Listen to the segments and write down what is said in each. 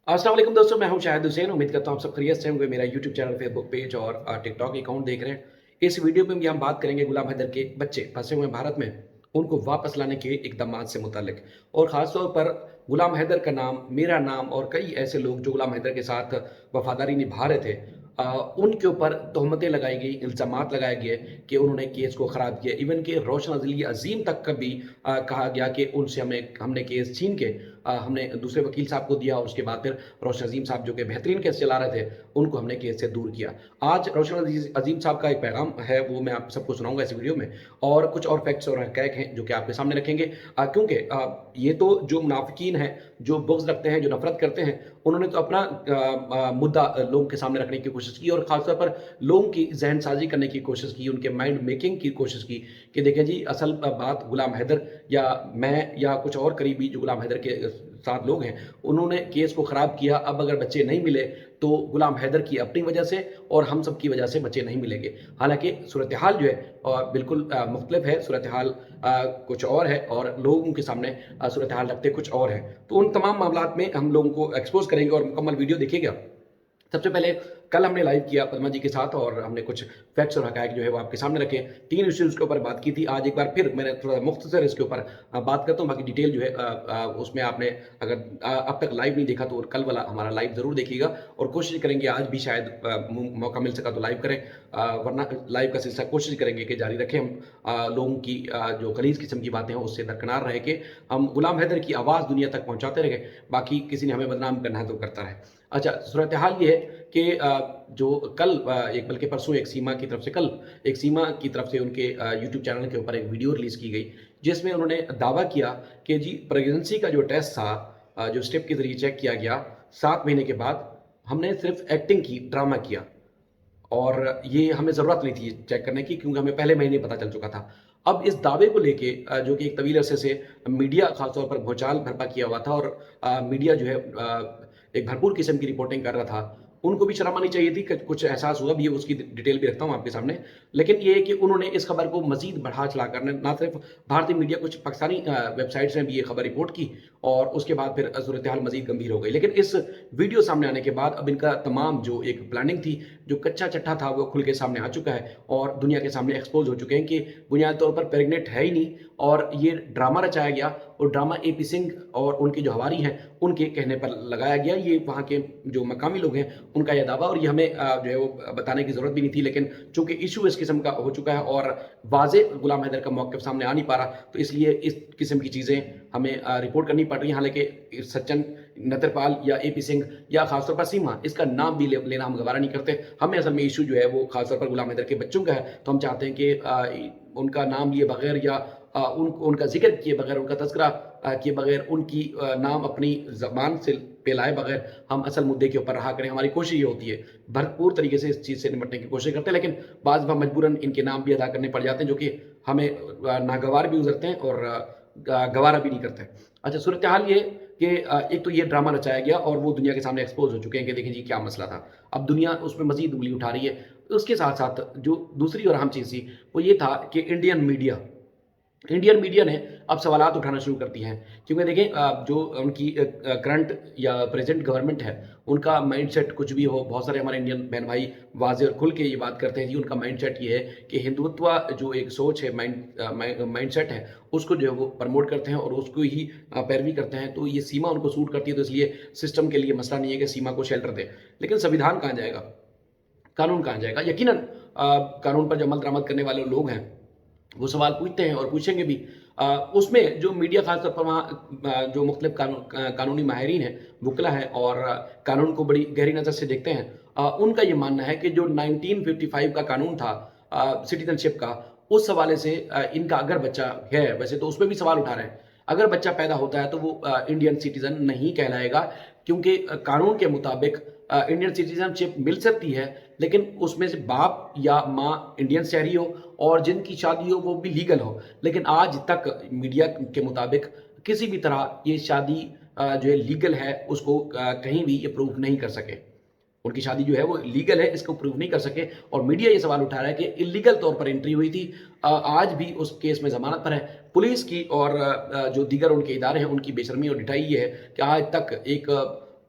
अस्सलाम वालेकुम दोस्तों, मैं हूं शाहिद हुसैन। उम्मीद करता हूं आप सब खैरियत से होंगे। मेरा यूट्यूब चैनल, फेसबुक पेज और टिकटॉक अकाउंट देख रहे हैं। इस वीडियो में भी हम बात करेंगे गुलाम हैदर के बच्चे फंसे हुए हैं भारत में, उनको वापस लाने के इकदामात से मुतालिक, और ख़ासतौर पर गुलाम हैदर का नाम, मेरा नाम और कई ऐसे लोग जो गुलाम हैदर के साथ वफादारी निभा रहे थे, उनके ऊपर तोहमतें लगाई गई, इल्ज़ामात लगाए गए कि उन्होंने केस को ख़राब किया। इवन कि रोशन अज़ली अज़ीम तक का भी कहा गया कि उनसे हमने केस छीन के हमने दूसरे वकील साहब को दिया, और उसके बाद फिर रोशन अज़ीम साहब जो कि बेहतरीन केस चला रहे थे, उनको हमने केस से दूर किया। आज रोशन अज़ीम साहब का एक पैगाम है, वो मैं आप सबको सुनाऊँगा इस वीडियो में, और कुछ और फैक्ट्स और हक़ाइक़ हैं जो कि आपके सामने रखेंगे। क्योंकि ये तो जो मुनाफ़िकीन हैं, जो बुग़्ज़ रखते हैं, जो नफ़रत करते हैं, उन्होंने तो अपना मुद्दा लोगों के सामने रखने की कोशिश की, और ख़ास तौर पर लोगों की ज़हनसाज़ी करने की कोशिश की, उनके माइंड मेकिंग की कोशिश की कि देखें जी, असल बात गुलाम हैदर या मैं या कुछ और करीबी जो गुलाम हैदर के साथ लोग हैं, उन्होंने केस को ख़राब किया। अब अगर बच्चे नहीं मिले तो गुलाम हैदर की अपनी वजह से और हम सब की वजह से बच्चे नहीं मिलेंगे। हालाँकि सूरत-ए-हाल जो है बिल्कुल मुख्तलिफ है, सूरत-ए-हाल कुछ और है और लोगों के सामने सूरत-ए-हाल रखते कुछ और है। तो उन तमाम मामलात में हम लोगों को एक्सपोज़ करेंगे और मुकम्मल वीडियो देखिएगा। सबसे पहले कल हमने लाइव किया पद्मा जी के साथ, और हमने कुछ फैक्ट्स और हक़ाइक़ जो है वो आपके सामने रखे। 3 इश्यूज़ के ऊपर बात की थी। आज एक बार फिर मैंने थोड़ा मुख्तसर इसके ऊपर बात करता हूँ। बाकी डिटेल जो है उसमें आपने अगर अब तक लाइव नहीं देखा तो कल वाला हमारा लाइव ज़रूर देखिएगा, और कोशिश करेंगे आज भी शायद मौका मिल सका तो लाइव करें, वरना लाइव का सिलसिला कोशिश करेंगे कि जारी रखें। हम लोगों की जो गलीज़ किस्म की बातें हैं उससे दरकिनार रह के हम गुलाम हैदर की आवाज़ दुनिया तक पहुँचाते रहें। बाकी किसी ने हमें बदनाम करना है तो करता रहे। अच्छा, सूरत-ए-हाल ये है कि जो कल एक बल्कि परसों एक सीमा की तरफ से उनके यूट्यूब चैनल के ऊपर एक वीडियो रिलीज़ की गई, जिसमें उन्होंने दावा किया कि जी प्रेगनेंसी का जो टेस्ट था, जो स्टेप के ज़रिए चेक किया गया, 7 महीने के बाद हमने सिर्फ़ एक्टिंग की, ड्रामा किया, और ये हमें ज़रूरत नहीं थी चेक करने की, क्योंकि हमें पहले महीने पता चल चुका था। अब इस दावे को लेके जो कि एक तवील अरसे से मीडिया ख़ास तौर पर भूचाल भरपा किया हुआ था, और मीडिया जो है एक भरपूर किस्म की रिपोर्टिंग कर रहा था, उनको भी शर्म आनी चाहिए थी कि कुछ एहसास हुआ भी है, उसकी डिटेल भी रखता हूँ आपके सामने। लेकिन ये है कि उन्होंने इस खबर को मज़ीद बढ़ा-चढ़ा कर ना सिर्फ़ भारतीय मीडिया, कुछ पाकिस्तानी वेबसाइट्स ने भी ये खबर रिपोर्ट की, और उसके बाद फिर सूरत-ए-हाल मज़ीद गंभीर हो गई। लेकिन इस वीडियो सामने आने के बाद अब इनका तमाम जो एक प्लानिंग थी, जो कच्चा-चिट्ठा था, वो खुल के सामने आ चुका है, और दुनिया के सामने एक्सपोज़ हो चुके हैं कि बुनियादी तौर पर प्रेग्नेंट है ही नहीं, और ये ड्रामा रचाया गया, और ड्रामा एपी सिंह और उनके जो हवारी हैं, उनके कहने पर लगाया गया। ये वहाँ के जो मकामी लोग हैं, उनका ये दावा, और ये हमें जो है वो बताने की ज़रूरत भी नहीं थी। लेकिन चूँकि इश्यू इस किस्म का हो चुका है और वाज़ेह गुलाम हैदर का मौक़िफ़ सामने आ नहीं पा रहा, तो इसलिए इस किस्म की चीज़ें हमें रिपोर्ट करनी पड़ रही हैं। हालाँकि सज्जन नतरपाल या एपी सिंह या ख़ासतौर पर सीमा, इसका नाम भी लेना हम गवारा नहीं करते। हमें असल में इश्यू जो है वो ख़ासतौर पर गुलाम हैदर के बच्चों का है, तो हम चाहते हैं कि उनका नाम लिए बगैर या उनका ज़िक्र किए बगैर, उनका तज़किरा किए बगैर, उनकी नाम अपनी ज़बान से पे लाए बगैर हम असल मुद्दे के ऊपर रहा करें। हमारी कोशिश ये होती है, भरपूर तरीके से इस चीज़ से निपटने की कोशिश करते हैं, लेकिन बाज़ दफ़ा मजबूरन इनके नाम भी अदा करने पड़ जाते हैं, जो कि हमें नागवार भी गुज़रते हैं और गवारा भी नहीं करते। अच्छा, सूरत-ए-हाल ये कि एक तो ये ड्रामा रचाया गया, और वो दुनिया के सामने एक्सपोज़ हो चुके हैं कि देखिए जी क्या मसला था। अब दुनिया उसमें मज़ीद उँगली उठा रही है। उसके साथ-साथ जो दूसरी और अहम चीज़ थी, वो ये था कि इंडियन मीडिया ने अब सवालात उठाना शुरू कर दिए हैं, क्योंकि देखें जो उनकी करंट या प्रेज़ेंट गवर्नमेंट है, उनका माइंडसेट कुछ भी हो, बहुत सारे हमारे इंडियन बहन-भाई वाज़ेह और खुल के ये बात करते हैं जी, उनका माइंडसेट ये है कि हिंदुत्व जो एक सोच है, माइंडसेट है, उसको जो है वो प्रमोट करते हैं और उसको ही पैरवी करते हैं। तो ये सीमा उनको सूट करती है, तो इसलिए सिस्टम के लिए मसला नहीं है कि सीमा को शेल्टर दें। लेकिन संविधान कहाँ जाएगा? कानून कहाँ जाएगा? यकीनन कानून पर जो अमल दरामद करने वाले लोग हैं, वो सवाल पूछते हैं और पूछेंगे भी। उसमें जो मीडिया ख़ास तौर पर वहाँ जो मुख्तलिफ़ कानूनी माहिरीन हैं, वुकला हैं और कानून को बड़ी गहरी नज़र से देखते हैं, उनका ये मानना है कि जो 1955 का कानून था सिटीज़नशिप का, उस हवाले से इनका अगर बच्चा है, वैसे तो उसमें भी सवाल उठा रहे हैं। अगर बच्चा पैदा होता है तो वो इंडियन सिटीज़न नहीं कहलाएगा, क्योंकि कानून के मुताबिक इंडियन सिटीज़नशिप मिल सकती है, लेकिन उसमें से बाप या माँ इंडियन शहरी हो और जिनकी शादी हो वो भी लीगल हो। लेकिन आज तक मीडिया के मुताबिक किसी भी तरह ये शादी जो है लीगल है, उसको कहीं भी ये प्रूव नहीं कर सके। उनकी शादी जो है वो लीगल है, इसको प्रूव नहीं कर सके, और मीडिया ये सवाल उठा रहा है कि इल्लीगल तौर पर एंट्री हुई थी। आज भी उस केस में ज़मानत पर है। पुलिस की और जो दीगर उनके इदारे हैं, उनकी बेशर्मी और ढिठाई ये है कि आज तक एक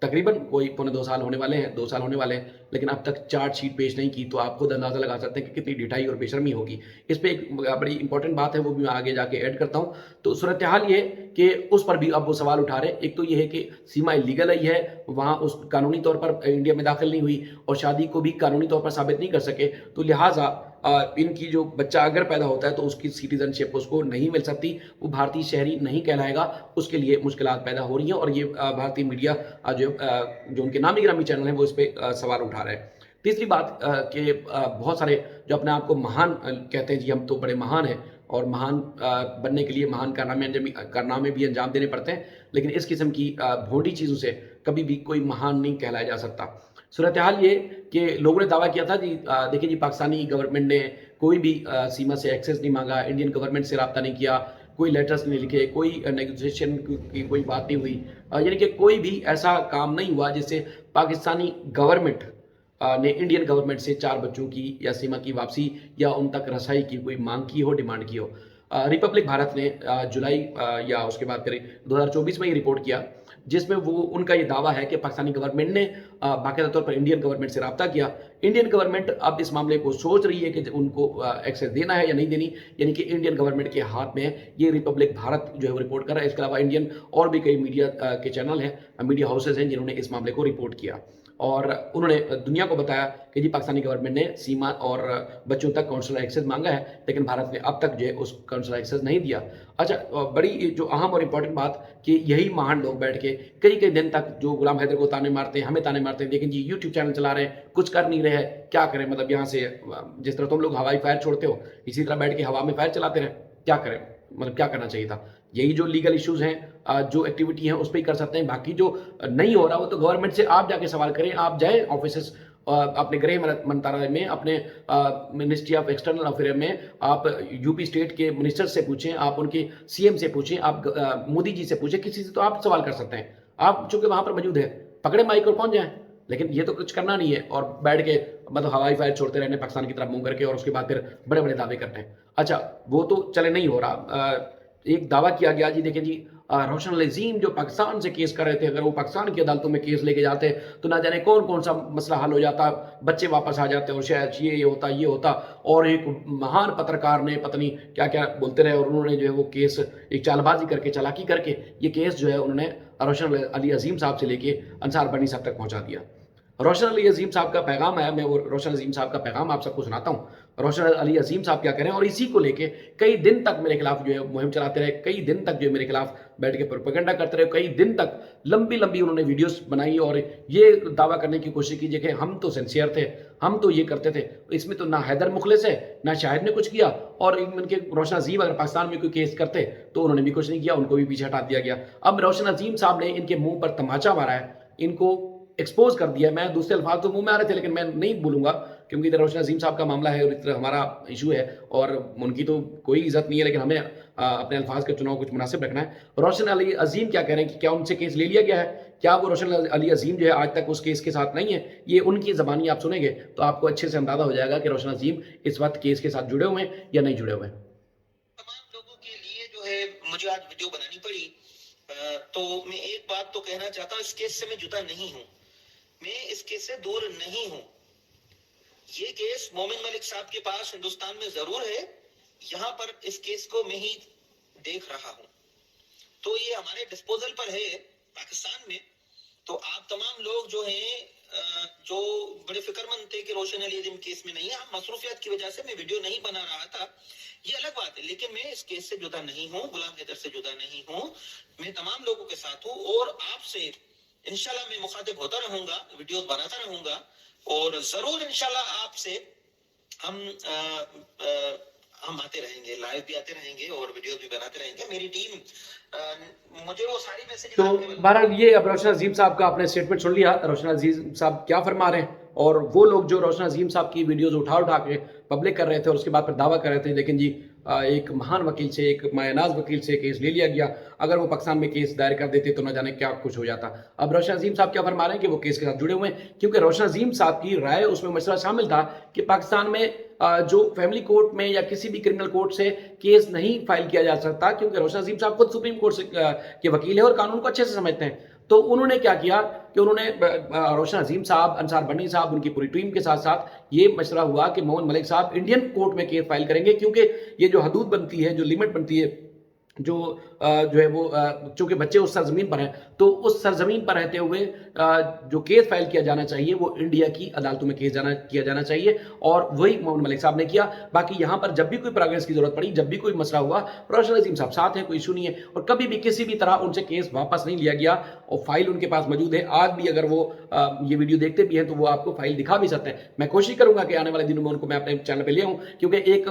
तकरीबन कोई पौने 2 साल होने वाले हैं, 2 साल होने वाले हैं, लेकिन अब तक चार्जशीट पेश नहीं की, तो आप खुद अंदाज़ा लगा सकते हैं कि कितनी ढिठाई और बेशर्मी होगी। इस पे एक बड़ी इंपॉर्टेंट बात है, वो भी मैं आगे जाके ऐड करता हूँ। तो सूरत-ए-हाल ये है कि उस पर भी अब वो सवाल उठा रहे हैं। एक तो ये है कि सीमा इल्लीगल आई है, वहाँ उस कानूनी तौर पर इंडिया में दाखिल नहीं हुई और शादी को भी कानूनी तौर पर साबित नहीं कर सके, तो लिहाज़ा इनकी जो बच्चा अगर पैदा होता है तो उसकी सिटीज़नशिप उसको नहीं मिल सकती, वो भारतीय शहरी नहीं कहलाएगा, उसके लिए मुश्किलात पैदा हो रही हैं और ये भारतीय मीडिया जो उनके नामी गिरामी चैनल हैं वो इस पे सवाल उठा रहे हैं। तीसरी बात कि बहुत सारे जो अपने आप को महान कहते हैं, जी हम तो बड़े महान हैं और महान बनने के लिए महान कारनामे भी अंजाम देने पड़ते हैं, लेकिन इस किस्म की भोंडी चीज़ों से कभी भी कोई महान नहीं कहलाया जा सकता। सूरत हाल ये कि लोगों ने दावा किया था जी देखिए जी पाकिस्तानी गवर्नमेंट ने कोई भी सीमा से एक्सेस नहीं मांगा, इंडियन गवर्नमेंट से रब्ता नहीं किया, कोई लेटर्स नहीं लिखे, कोई नेगोशिएशन की कोई बात नहीं हुई, यानी कि कोई भी ऐसा काम नहीं हुआ जिससे पाकिस्तानी गवर्नमेंट ने इंडियन गवर्नमेंट से 4 बच्चों की या सीमा की वापसी या उन तक रसाई की कोई मांग की हो, डिमांड की हो। रिपब्लिक भारत ने जुलाई या उसके बाद करीब 2024 में ये रिपोर्ट किया, जिसमें वो उनका ये दावा है कि पाकिस्तानी गवर्नमेंट ने बाकायदा तौर पर इंडियन गवर्नमेंट से रब्ता किया। इंडियन गवर्नमेंट अब इस मामले को सोच रही है कि उनको एक्सेस देना है या नहीं देनी, यानी कि इंडियन गवर्नमेंट के हाथ में है। ये रिपब्लिक भारत जो है वो रिपोर्ट कर रहा है। इसके अलावा इंडियन और भी कई मीडिया के चैनल हैं, मीडिया हाउसेज हैं जिन्होंने इस मामले को रिपोर्ट किया और उन्होंने दुनिया को बताया कि जी पाकिस्तानी गवर्नमेंट ने सीमा और बच्चों तक काउंसलर एक्सेस मांगा है, लेकिन भारत ने अब तक जो है उस काउंसलर एक्सेस नहीं दिया। अच्छा, बड़ी जो अहम और इम्पोर्टेंट बात कि यही महान लोग बैठ के कई कई दिन तक जो गुलाम हैदर को ताने मारते हैं, हमें ताने मारते हैं, लेकिन जी यूट्यूब चैनल चला रहे हैं, कुछ कर नहीं रहे हैं, क्या करें? मतलब यहाँ से जिस तरह तुम लोग हवाई फायर छोड़ते हो, इसी तरह बैठ के हवा में फायर चलाते रहें, क्या करें? मतलब क्या करना चाहिए था? यही जो लीगल इश्यूज हैं, जो एक्टिविटी है उस पर ही कर सकते हैं। बाकी जो नहीं हो रहा वो तो गवर्नमेंट से आप जाके सवाल करें। आप जाएं ऑफिस अपने गृह मंत्रालय में, अपने मिनिस्ट्री ऑफ एक्सटर्नल अफेयर में, आप यूपी स्टेट के मिनिस्टर से पूछें, आप उनके सीएम से पूछें, आप मोदी जी से पूछें, किसी से तो आप सवाल कर सकते हैं। आप चूंकि वहां पर मौजूद है, पकड़े माइक और पहुंच जाएं, लेकिन ये तो कुछ करना नहीं है और बैठ के मतलब हवाई फायर छोड़ते रहने पाकिस्तान की तरफ मुंह करके और उसके बाद फिर बड़े बड़े दावे करते हैं। अच्छा, वो तो चले नहीं हो रहा। एक दावा किया गया जी, देखिए जी रोशन अजीम जो पाकिस्तान से केस कर रहे थे, अगर वो पाकिस्तान की अदालतों में केस लेके जाते तो ना जाने कौन कौन सा मसला हल हो जाता, बच्चे वापस आ जाते और शायद ये होता और एक महान पत्रकार ने पता नहीं क्या क्या बोलते रहे और उन्होंने जो है वो केस एक चालबाजी करके, चालाकी करके ये केस जो है उन्होंने रोशन अली अजीम साहब से लेके अंसार बनी साहब तक पहुंचा दिया। रोशन अली अजीम साहब का पैगाम है, मैं वो रोशन अजीम साहब का पैगाम आप सबको सुनाता हूँ। रोशन अली अजीम साहब क्या करें, और इसी को लेके कई दिन तक मेरे खिलाफ जो है मुहिम चलाते रहे, कई दिन तक जो है मेरे खिलाफ बैठ के प्रोपेगेंडा करते रहे, कई दिन तक लंबी लंबी उन्होंने वीडियोस बनाई और ये दावा करने की कोशिश की कि हम तो सिंसियर थे, हम तो ये करते थे। इसमें तो ना हैदर मुखलिस है, ना शाहिद ने कुछ किया, और इनके रोशन अजीम अगर पाकिस्तान में कोई केस करते तो उन्होंने भी कुछ नहीं किया, उनको भी पीछे हटा दिया गया। अब रोशन अजीम साहब ने इनके मुंह पर तमाचा मारा है, इनको एक्सपोज कर दिया। मैं दूसरे अल्फाज तो मुंह में आ रहे थे लेकिन मैं नहीं बोलूंगा, क्योंकि इधर रोशन अजीम साहब का मामला है और इधर हमारा इशू है और उनकी तो कोई इज्जत नहीं है, लेकिन हमें अपने अल्फाज का चुनाव कुछ मुनासिब रखना है। रोशन अली अजीम क्या कह रहे हैं कि क्या उनसे केस ले लिया गया है? क्या वो रोशन अली अजीम जो है आज तक उस केस के साथ नहीं है? ये उनकी ज़बानी आप सुनेंगे तो आपको अच्छे से अंदाजा हो जाएगा कि रोशन अजीम इस वक्त केस के साथ जुड़े हुए हैं या नहीं जुड़े हुए हैं। तमाम लोगों के लिए जो है मुझे आज वीडियो बनानी पड़ी, तो मैं एक बात तो कहना चाहता हूँ, इस केस से मैं जुदा नहीं हूँ, मैं इस केस से दूर नहीं हूं। ये केस मोमिन मलिक साहब के पास हिंदुस्तान में जरूर है, यहां पर इस केस को मैं ही देख रहा हूं, तो ये हमारे डिस्पोजल पर है पाकिस्तान में। तो आप तमाम लोग जो हैं जो बड़े फिक्रमंद थे कि रोशन अली अजीम केस में नहीं है, मसरूफियत की वजह से मैं वीडियो नहीं बना रहा था, ये अलग बात है, लेकिन मैं इस केस से जुदा नहीं हूं, गुलाम हैदर से जुदा नहीं हूं, मैं तमाम लोगों के साथ हूं और आपसे इंशाल्लाह मैं मुखातिब होता रहूंगा, वीडियोस बनाता रहूंगा और जरूर इंशाल्लाह आपसे हम आते रहेंगे, लाइव भी आते रहेंगे और वीडियोस भी बनाते रहेंगे। मेरी टीम मुझे वो सारी मैसेज तो बहरहाल ये अब रोशन अजीम साहब का आपने स्टेटमेंट सुन लिया, रोशन अजीम साहब क्या फरमा रहे हैं, और वो लोग जो रोशन अजीम साहब की वीडियोस उठा के पब्लिक कर रहे थे और उसके बाद फिर दावा कर रहे थे लेकिन जी एक महान वकील से, एक मायनाज वकील से केस ले लिया गया, अगर वो पाकिस्तान में केस दायर कर देते तो न जाने क्या कुछ हो जाता। अब रोशन अजीम साहब क्या फरमा रहे हैं कि वो केस के साथ जुड़े हुए हैं, क्योंकि रोशन अजीम साहब की राय उसमें मसला शामिल था कि पाकिस्तान में जो फैमिली कोर्ट में या किसी भी क्रिमिनल कोर्ट से केस नहीं फाइल किया जा सकता, क्योंकि रोशन अजीम साहब खुद सुप्रीम कोर्ट के वकील है और कानून को अच्छे से समझते हैं। تو انہوں نے کیا کیا کہ انہوں نے روشن عظیم صاحب، انصار بنی صاحب، ان کی پوری ٹیم کے ساتھ ساتھ یہ مشورہ ہوا کہ محمد ملک صاحب انڈین کورٹ میں کیس فائل کریں گے، کیونکہ یہ جو حدود بنتی ہے، جو لمٹ بنتی ہے، جو جو ہے وہ چونکہ بچے اس سرزمین پر ہیں، تو اس سرزمین پر رہتے ہوئے جو کیس فائل کیا جانا چاہیے وہ انڈیا کی عدالتوں میں کیا جانا چاہیے، اور وہی محمد ملک صاحب نے کیا۔ باقی یہاں پر جب بھی کوئی پروگریس کی ضرورت پڑی، جب بھی کوئی مسئلہ ہوا، روشن عظیم صاحب ساتھ ہیں، کوئی ایشو نہیں ہے، اور کبھی بھی کسی بھی طرح ان سے کیس واپس نہیں لیا گیا، اور فائل ان کے پاس موجود ہے۔ آج بھی اگر وہ یہ ویڈیو دیکھتے بھی ہیں تو وہ آپ کو فائل دکھا بھی سکتے ہیں۔ میں کوشش کروں گا کہ آنے والے دنوں میں ان کو میں اپنے چینل پہ لے آؤں، کیونکہ ایک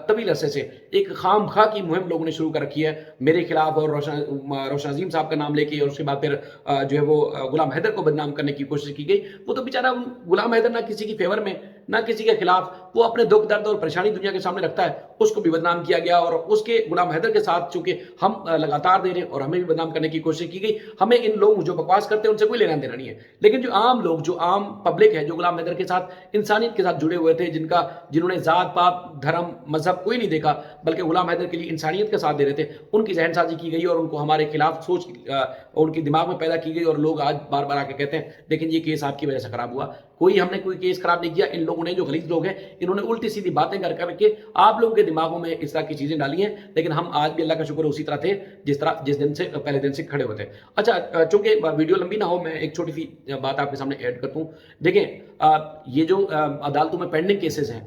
طویل عرصے سے ایک خام خواہ کی مہم لوگوں نے شروع کر رکھی ہے میرے خلاف، اور روشن عظیم صاحب کا نام لے کے، اور اس کے بعد پھر جو ہے وہ غلام حیدر کو بدنام کرنے کی کوشش کی گئی۔ وہ تو بیچارہ غلام حیدر نہ کسی کی فیور میں، نہ کسی کے خلاف، وہ اپنے دکھ درد اور پریشانی دنیا کے سامنے رکھتا ہے، اس کو بھی بدنام کیا گیا، اور اس کے غلام حیدر کے ساتھ چونکہ ہم لگاتار دے رہے ہیں اور ہمیں بھی بدنام کرنے کی کوشش کی گئی۔ ہمیں ان لوگ جو بکواس کرتے ہیں ان سے کوئی لینا دینا نہیں ہے، لیکن جو عام لوگ، جو عام پبلک ہے، جو غلام حیدر کے ساتھ انسانیت کے ساتھ جڑے ہوئے تھے، جنہوں نے ذات پات دھرم مذہب کوئی نہیں دیکھا، بلکہ غلام حیدر کے لیے انسانیت کا ساتھ دے رہے تھے، ان کی ذہن سازی کی گئی اور ان کو ہمارے خلاف سوچ ان کے دماغ میں پیدا کی گئی، اور لوگ آج بار بار آ کے کہتے ہیں لیکن یہ کیس آپ کی وجہ سے خراب ہوا۔ ہم نے کوئی کیس خراب نہیں کیا۔ ان لوگوں نے، جو غلیظ لوگ ہیں، انہوں نے الٹی سیدھی باتیں کر کے آپ لوگوں کے دماغوں میں اس طرح کی چیزیں ڈالی ہیں، لیکن ہم آج بھی اللہ کا شکر اسی طرح تھے جس دن سے پہلے دن سے کھڑے ہوتے ہیں۔ اچھا، چونکہ ویڈیو لمبی نہ ہو، میں ایک چھوٹی سی بات آپ کے سامنے ایڈ کرتا ہوں۔ دیکھیں، یہ جو عدالتوں میں پینڈنگ کیسز ہیں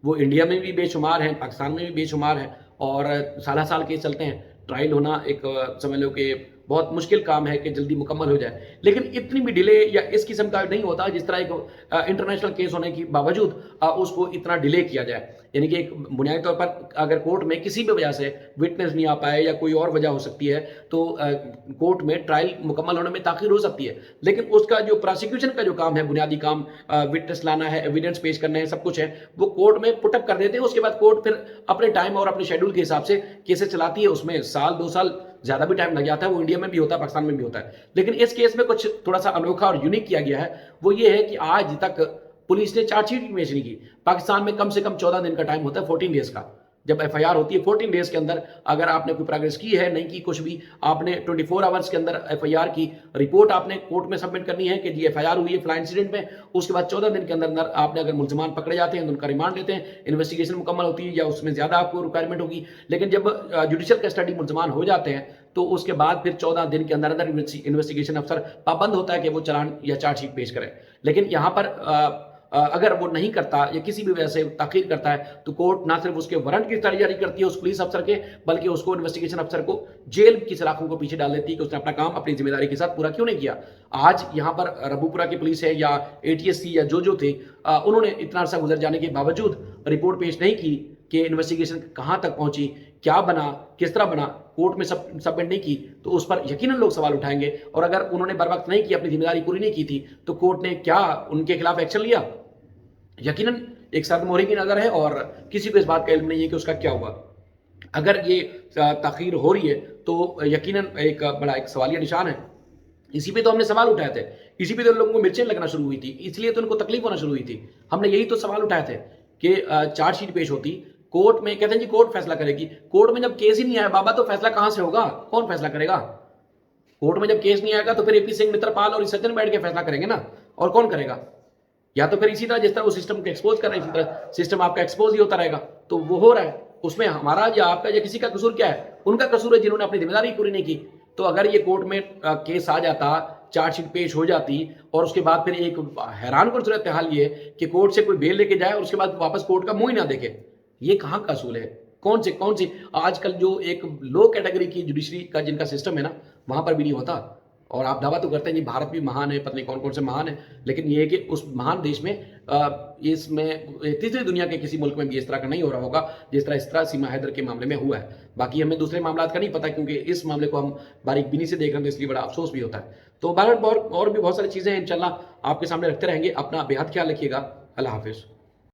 وہ انڈیا میں بھی بے شمار ہیں، پاکستان میں بھی بے شمار ہیں، اور سالہ سال کیس چلتے ہیں۔ ٹرائل ہونا ایک سمجھ لو کہ بہت مشکل کام ہے کہ جلدی مکمل ہو جائے، لیکن اتنی بھی ڈیلے یا اس قسم کا نہیں ہوتا جس طرح ایک انٹرنیشنل کیس ہونے کے باوجود اس کو اتنا ڈیلے کیا جائے۔ یعنی کہ ایک بنیادی طور پر اگر کورٹ میں کسی بھی وجہ سے وٹنس نہیں آ پائے یا کوئی اور وجہ ہو سکتی ہے تو کورٹ میں ٹرائل مکمل ہونے میں تاخیر ہو سکتی ہے، لیکن اس کا جو پراسیکیوشن کا جو کام ہے، بنیادی کام، وٹنس لانا ہے، ایویڈنس پیش کرنا ہے، سب کچھ ہے، وہ کورٹ میں پٹ اپ کر دیتے ہیں۔ اس کے بعد کورٹ پھر اپنے ٹائم اور اپنے شیڈول کے حساب سے کیسز چلاتی ہے، اس میں سال 2 سال زیادہ بھی ٹائم لگ جاتا ہے۔ وہ انڈیا میں بھی ہوتا ہے، پاکستان میں بھی ہوتا ہے، لیکن اس کیس میں کچھ تھوڑا سا انوکھا اور یونیک کیا گیا ہے۔ وہ یہ ہے کہ آج تک پولیس نے چارج شیٹ پیش نہیں کی۔ پاکستان میں کم سے کم 14 دن کا ٹائم ہوتا ہے، 14 ڈیز کا۔ جب ایف آئی آر ہوتی ہے 14 ڈیز کے اندر اگر آپ نے کوئی پروگریس کی ہے، نہیں کی کچھ بھی، آپ نے 24 آورز کے اندر ایف آئی آر کی رپورٹ آپ نے کورٹ میں سبمٹ کرنی ہے کہ جی ایف آئی آر ہوئی ہے فلاں انسیڈنٹ میں۔ اس کے بعد 14 دن کے اندر آپ نے اگر ملزمان پکڑے جاتے ہیں تو ان کا ریمانڈ لیتے ہیں، انویسٹیگیشن مکمل ہوتی ہے یا اس میں زیادہ آپ کو ریکوائرمنٹ ہوگی۔ لیکن جب جوڈیشل کسٹڈی ملزمان ہو جاتے ہیں تو اس کے بعد پھر 14 دن کے اندر انویسٹیگیشن افسر پابند ہوتا ہے کہ وہ چلان یا چارج شیٹ پیش کرے۔ لیکن یہاں پر اگر وہ نہیں کرتا یا کسی بھی وجہ سے تاخیر کرتا ہے تو کورٹ نہ صرف اس کے وارنٹ کی جاری کرتی ہے اس پولیس افسر کے، بلکہ اس کو انویسٹیگیشن افسر کو جیل کی سلاخوں کو پیچھے ڈال دیتی ہے کہ اس نے اپنا کام اپنی ذمہ داری کے ساتھ پورا کیوں نہیں کیا۔ آج یہاں پر ربوپورہ کی پولیس ہے یا اے ٹی ایس سی یا جو تھے، انہوں نے اتنا عرصہ گزر جانے کے باوجود رپورٹ پیش نہیں کی کہ انویسٹیگیشن کہاں تک پہنچی، کیا بنا، کس طرح بنا، کورٹ میں سبمٹ نہیں کی تو اس پر یقیناً لوگ سوال اٹھائیں گے۔ اور اگر انہوں نے بر وقت نہیں کی، اپنی ذمہ داری پوری نہیں کی تھی تو کورٹ نے کیا ان کے خلاف ایکشن لیا؟ یقیناً ایک سرد مہری کی نظر ہے، اور کسی کو اس بات کا علم نہیں ہے کہ اس کا کیا ہوا۔ اگر یہ تاخیر ہو رہی ہے تو یقیناً ایک بڑا ایک سوالیہ نشان ہے۔ اسی پہ تو ہم نے سوال اٹھائے تھے، اسی پہ تو لوگوں کو مرچیں لگنا شروع ہوئی تھی، اس لیے تو ان کو تکلیف ہونا شروع ہوئی تھی۔ ہم نے یہی تو سوال اٹھائے تھے کہ چارج شیٹ پیش ہوتی، کورٹ میں کہتے ہیں جی کورٹ فیصلہ کرے گی۔ کورٹ میں جب کیس ہی نہیں آیا بابا تو فیصلہ کہاں سے ہوگا؟ کون فیصلہ کرے گا؟ کورٹ میں جب کیس نہیں آئے گا تو پھر اے پی سنگھ، متر پال اور سجن بیٹھ کے فیصلہ کریں گے نا، اور کون کرے گا؟ یا تو پھر اسی طرح جس طرح وہ سسٹم کو ایکسپوز کر رہے ہیں اسی طرح سسٹم آپ کا ایکسپوز ہی ہوتا رہے گا۔ تو وہ ہو رہا ہے، اس میں ہمارا یا آپ کا یا کسی کا قصور کیا ہے؟ ان کا قصور ہے جنہوں نے اپنی ذمہ داری پوری نہیں کی۔ تو اگر یہ کورٹ میں کیس آ جاتا، چارج شیٹ پیش ہو جاتی، اور اس کے بعد پھر ایک حیران کن صورتحال یہ کہ کورٹ سے کوئی بیل لے کے جائے اور اس کے بعد واپس کورٹ کا منہ ہی نہ دیکھے، یہ کہاں کا اصول ہے؟ کون سی آج کل جو ایک لو کیٹیگری کی جوڈیشری کا جن کا سسٹم ہے نا، وہاں پر بھی نہیں ہوتا۔ اور آپ دعویٰ تو کرتے ہیں جی بھارت بھی مہان ہے، پتہ نہیں کون کون سے مہان ہیں، لیکن یہ ہے کہ اس مہان دیش میں اس میں تیسری دنیا کے کسی ملک میں بھی اس طرح کا نہیں ہو رہا ہوگا جس طرح سیما حیدر کے معاملے میں ہوا ہے۔ باقی ہمیں دوسرے معاملات کا نہیں پتہ کیونکہ اس معاملے کو ہم باریک بینی سے دیکھ رہے ہیں، تو اس لیے بڑا افسوس بھی ہوتا ہے۔ تو بہرحال اور بھی بہت ساری چیزیں ہیں انشاءاللہ آپ کے سامنے رکھتے رہیں گے۔ اپنا بے حد خیال رکھیے گا۔ اللہ حافظ۔